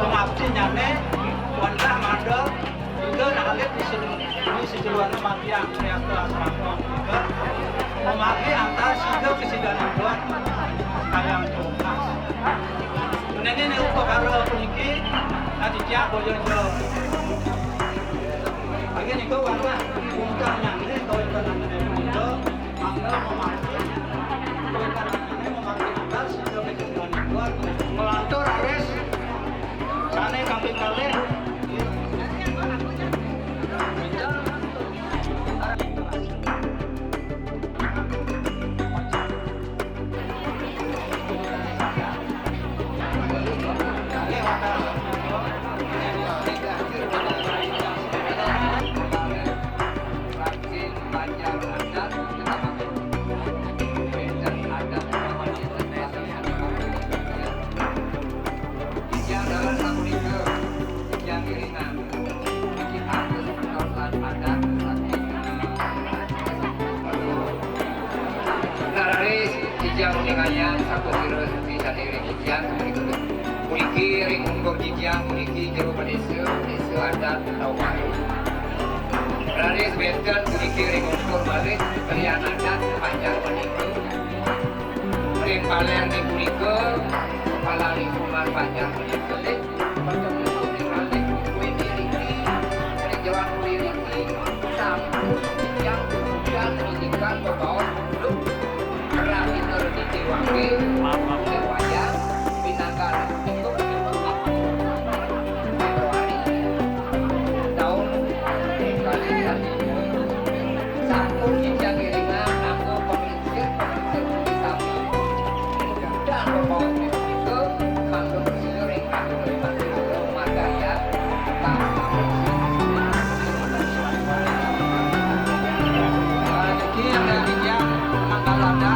Pengabdiannya wanita mandel juga nakalik di sejeluan matiang yang ke asrama juga memaki antar sido ke sidanan buat kayang cungkas. Kemudian ini untuk karo puniki nanti dia boyo jo. Lagi nih kau warna ungkapnya ini kau itu namanya itu mandel memaki kau itu namanya memaki antar sido ke sidanan buat melantur ares. Sana kambing kaleng. Kijang uningannya satu virus bisa diri kijang puniki ring unggul kijang puniki jeruk pedesa adat tawar. Laris benten puniki ring unggul balik kalian punika kepala lingkungan banyak punika bertemu dengan kue miliki jalan miliki sampun yang kemudian menjadikan membawa produk karena kita ditiwangi wayang binangkan itu Februari tahun kalian sampun yang iringan aku pemimpin kami dan membawa itu kami bersering kami menikmati madaya Jadi yang Manggalada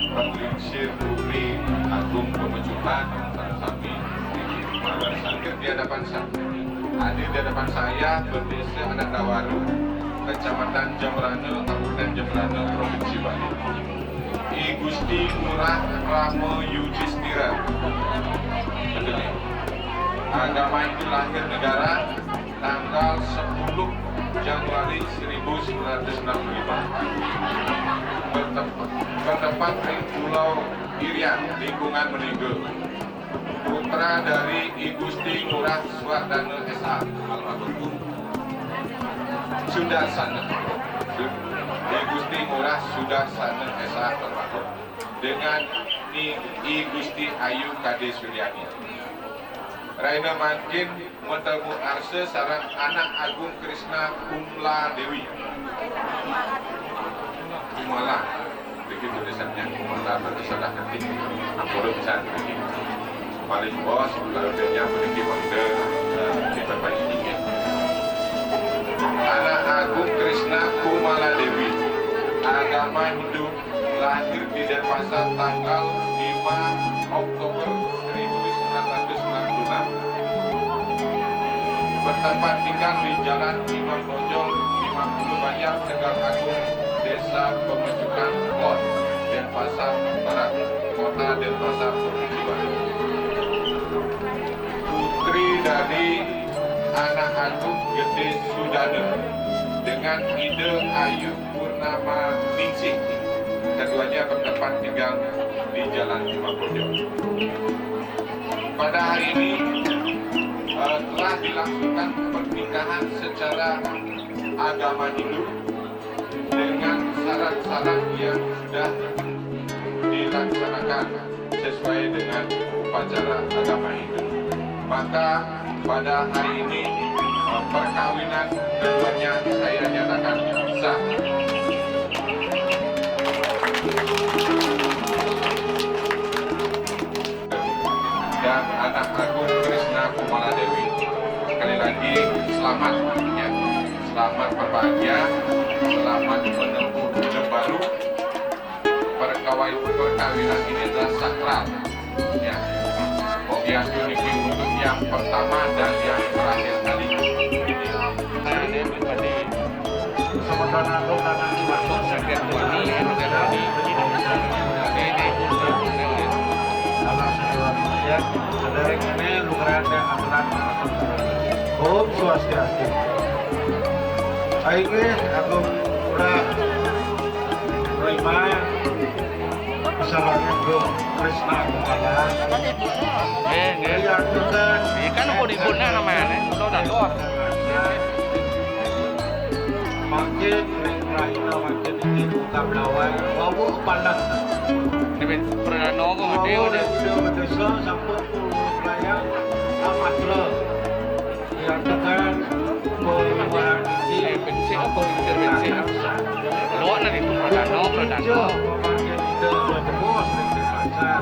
Penglingsir Bumi Agung Pemecutan Sami di hadapan saya. Hadir di hadapan saya berdesa Anak Dawaru, Kecamatan Jembrana, Kabupaten Jembrana, Provinsi Bali. I Gusti Ngurah Ramo Yudhistira. Betul ya? Agama itu lahir negara tanggal 10 Januari 1965. Bertempat di Pulau Irian, lingkungan Meninggal. Putra dari I Gusti Ngurah Swardana S.A. almarhum Sudarsana. I Gusti Ngurah Sudarsana S.A. almarhum dengan I Gusti Ayu Kade Suryani. Raina makin mentemu arse sarang anak Agung Krishna Kumla Dewi. Kumala, begitu tulisannya Kumala berkesalah ketik, buruk besar ketik. Paling bos, keluarganya memiliki wonder diperbaiki dikit. Anak Agung Krishna Kumala Dewi, agama Hindu, lahir di Denpasar tanggal 5 Oktober 1996. Bertempat tinggal di Jalan Imam Bonjol 50 Banjar, Tegal Agung, Desa Pemecukan Klon, Denpasar Barat, Kota Denpasar, Provinsi Bali. Putri dari anak Agung Gede Sudana dengan Ide Ayu Purnama Ningsih. Keduanya bertempat tinggal di Jalan Imam Bonjol. Pada hari ini telah dilangsungkan pernikahan secara agama Hindu dengan syarat-syarat yang sudah dilaksanakan sesuai dengan upacara agama Hindu. Maka pada hari ini perkawinan keduanya saya nyatakan sah. Dan anak Agung Krishna Kumala Dewi, sekali lagi selamat ya, selamat berbahagia, selamat menempuh hidup baru. Perkawinan ini adalah sakral ya, Mogia Uniki untuk yang pertama dan yang terakhir kali. Saya ini pribadi Semoga Agung dan masuk sakit ini dari ini lumayan aturan. Om Swastiastu. Akhirnya aku udah terima bersama Agung Krishna Kumala. Yang juga kan mau dibunnya namanya lo udah tua makin Raina makin ini buka belawai bawa pandang. ini perdana kok gede udah Desa sampai pelayang Amatra yang dengan pengeluaran ini bensin apa bensin lo nanti itu perdana bos dari pasar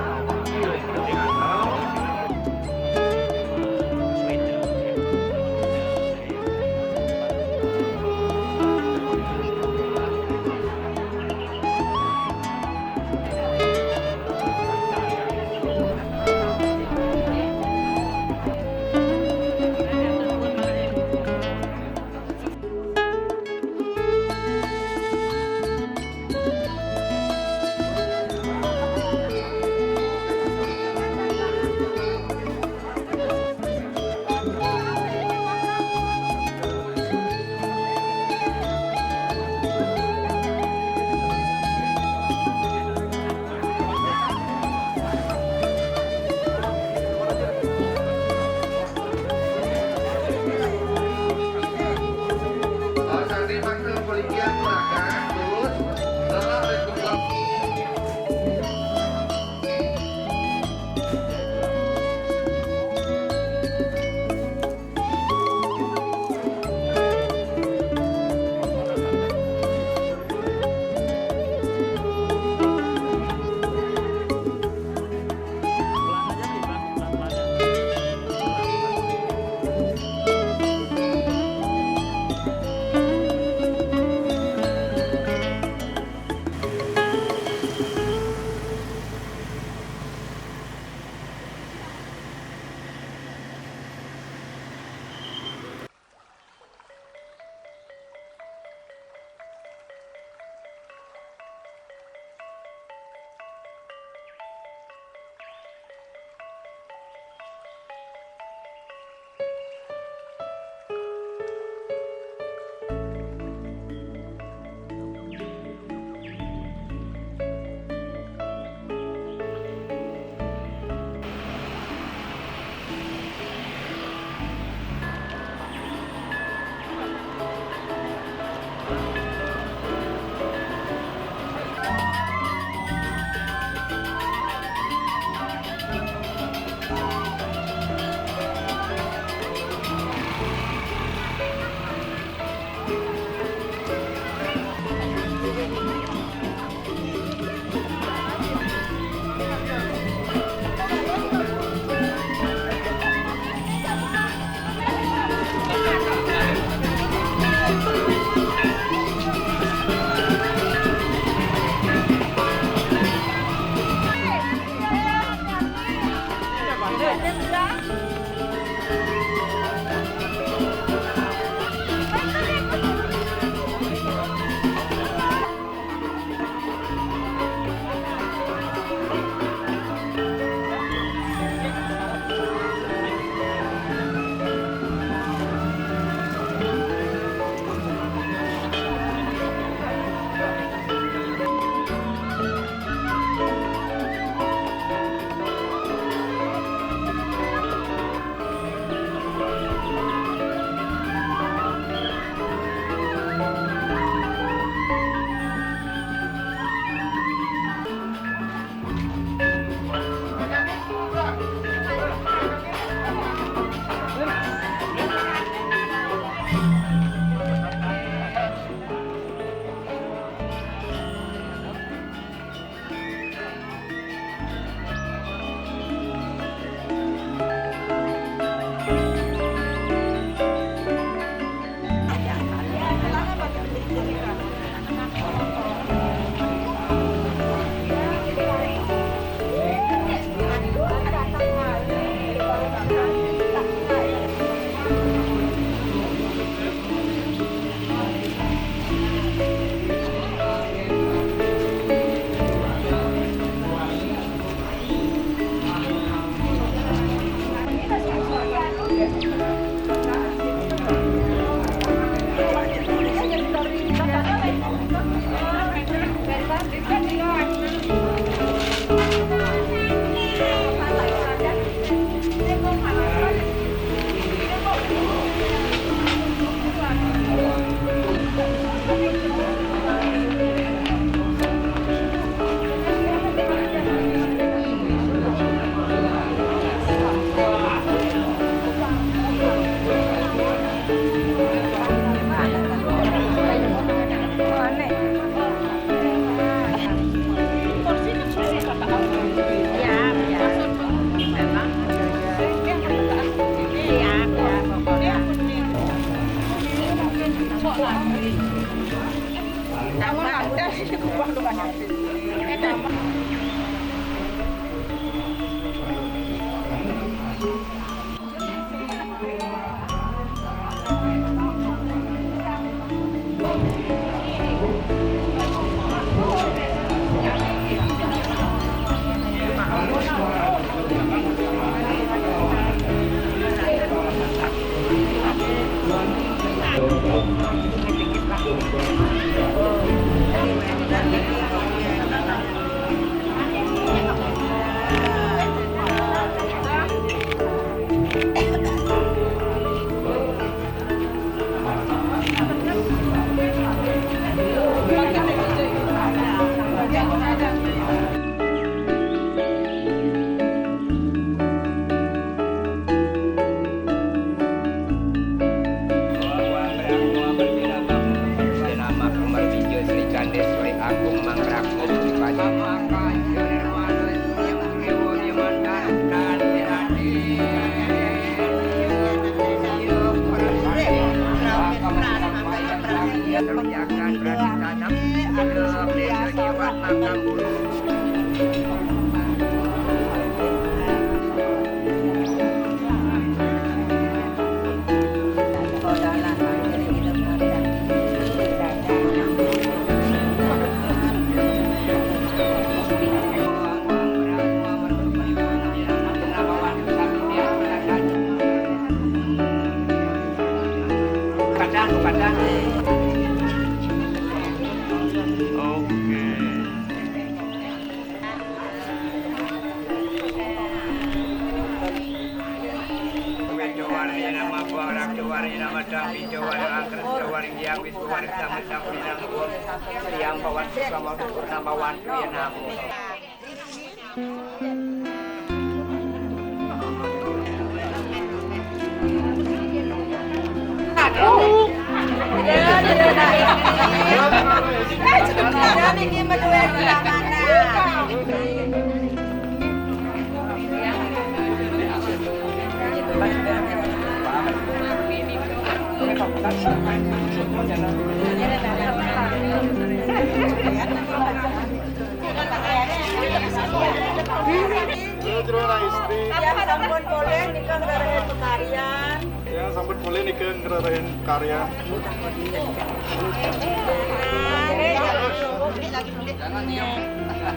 Yang sampun boleh nikah ngerayain pekaryan. Yang sampun boleh nikah ngerayain karya.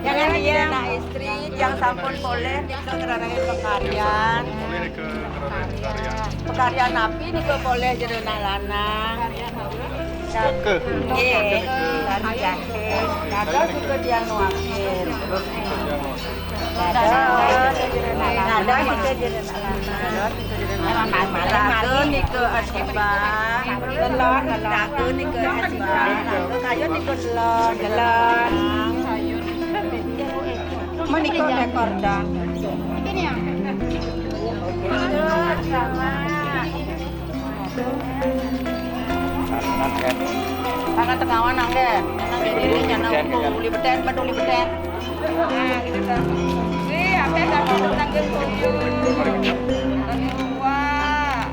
Jangan dia anak istri yang sampun boleh nikah ngerayain pekaryan. Boleh nikah ngerayain karya. Pekaryan napi nikah boleh jadi anak lanang. Ke. Iya, dari jahit. Ada juga dia nuakin. Terus nikah yang Ada kita jadi anak lanang. Lalu nikah asibah. Lelon, lalu nikah asibah. Kayu nikah lelon. Menikah rekordan. Ini ya. Tangan tengawan nangge, nang jadi jangan uli beten, peduli beten. Nah, gitu dah. Wih, apa dah kalau nangge tuyul. Wah.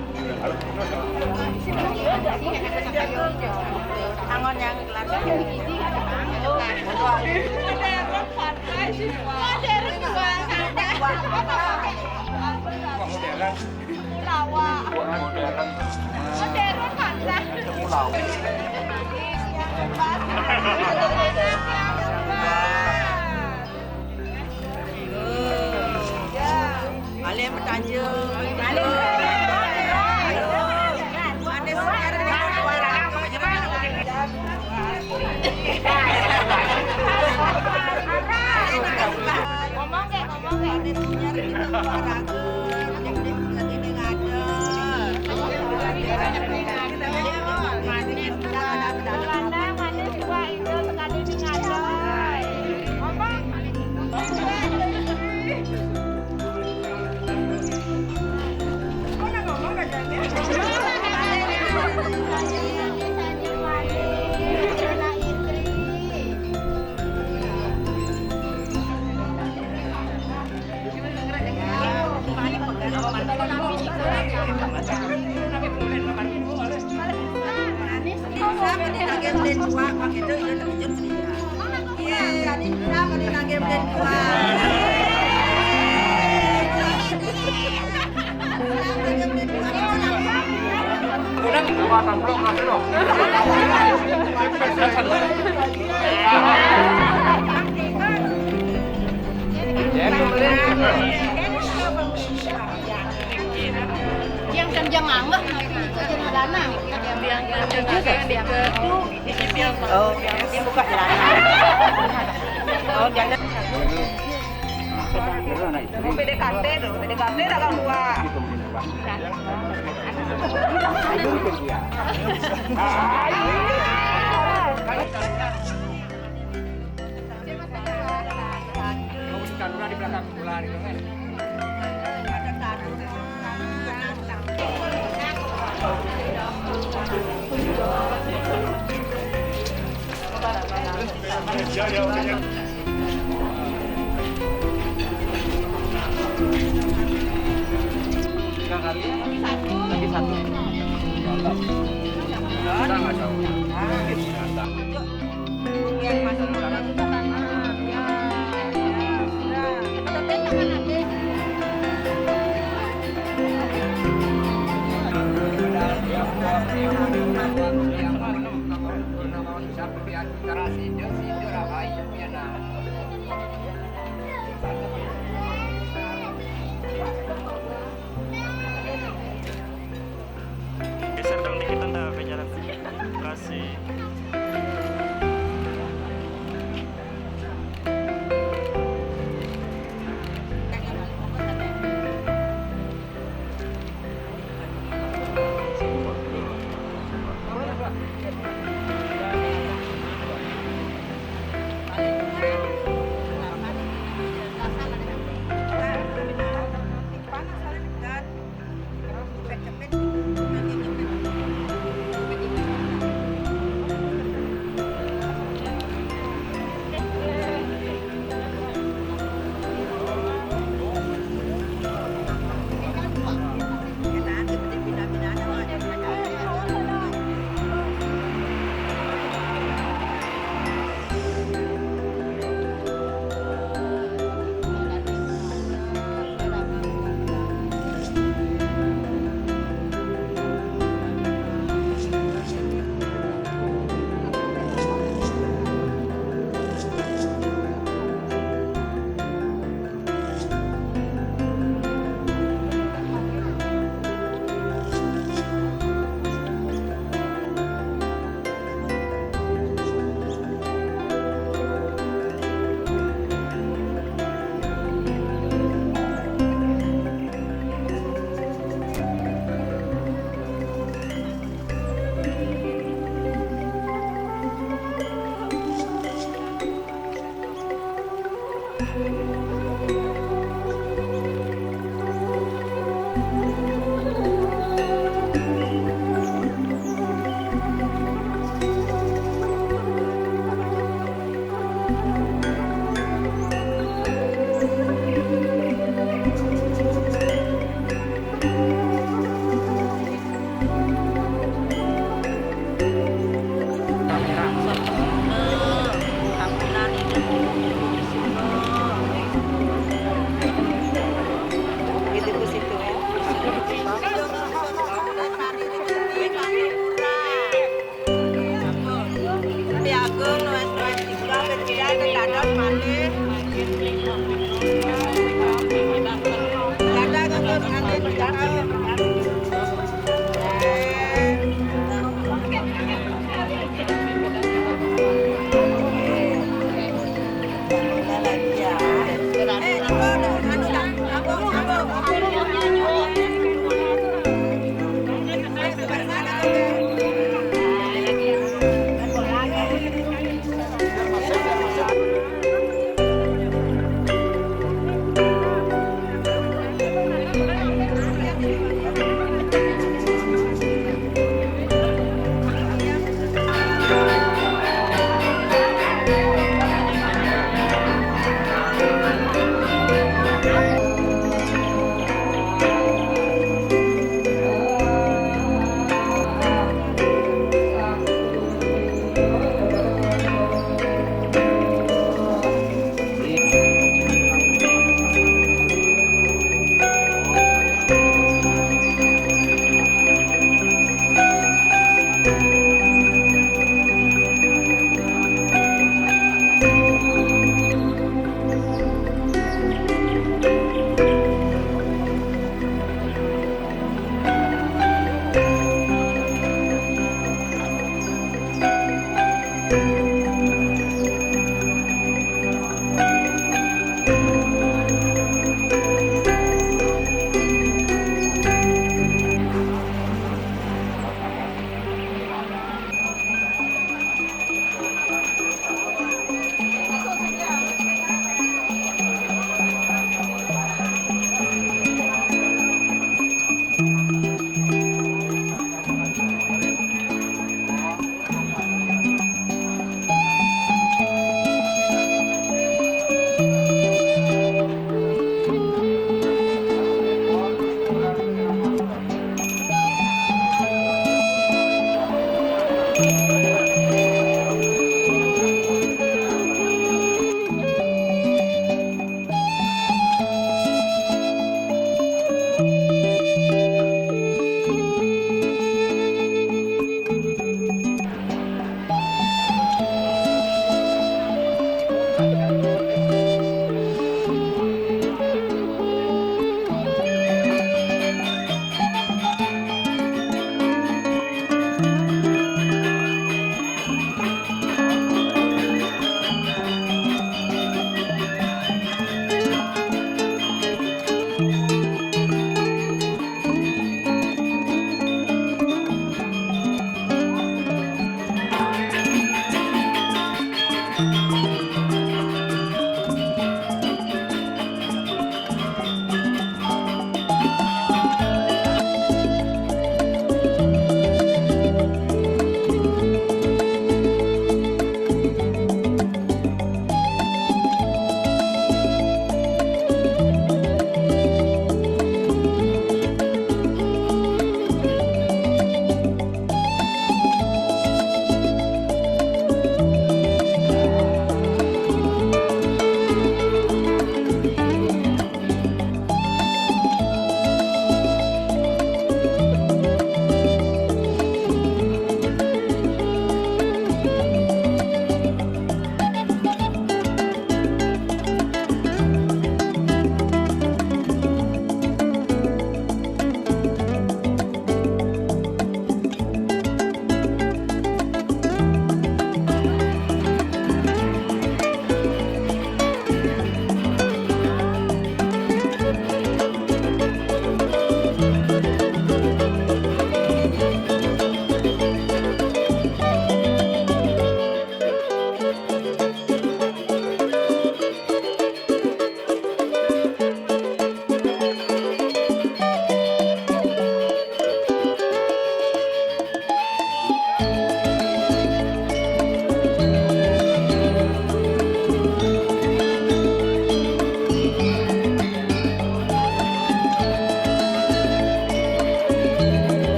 Tangan yang lagi. Kalian bertanya, ngomong lagi beli dua, pakai itu dia terjun ke dia. Iya, jadi kenapa dia lagi beli dua? Yang jam anggap jam dana Dia buka jalan. Oh, jalan. PDKT tuh, PDKT dagang dua. Di belakang ular itu kan. Lagi satu. Nggak tahu. Yang masuk Geser dong dikit anda ke jalan. Kasih.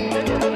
Thank you.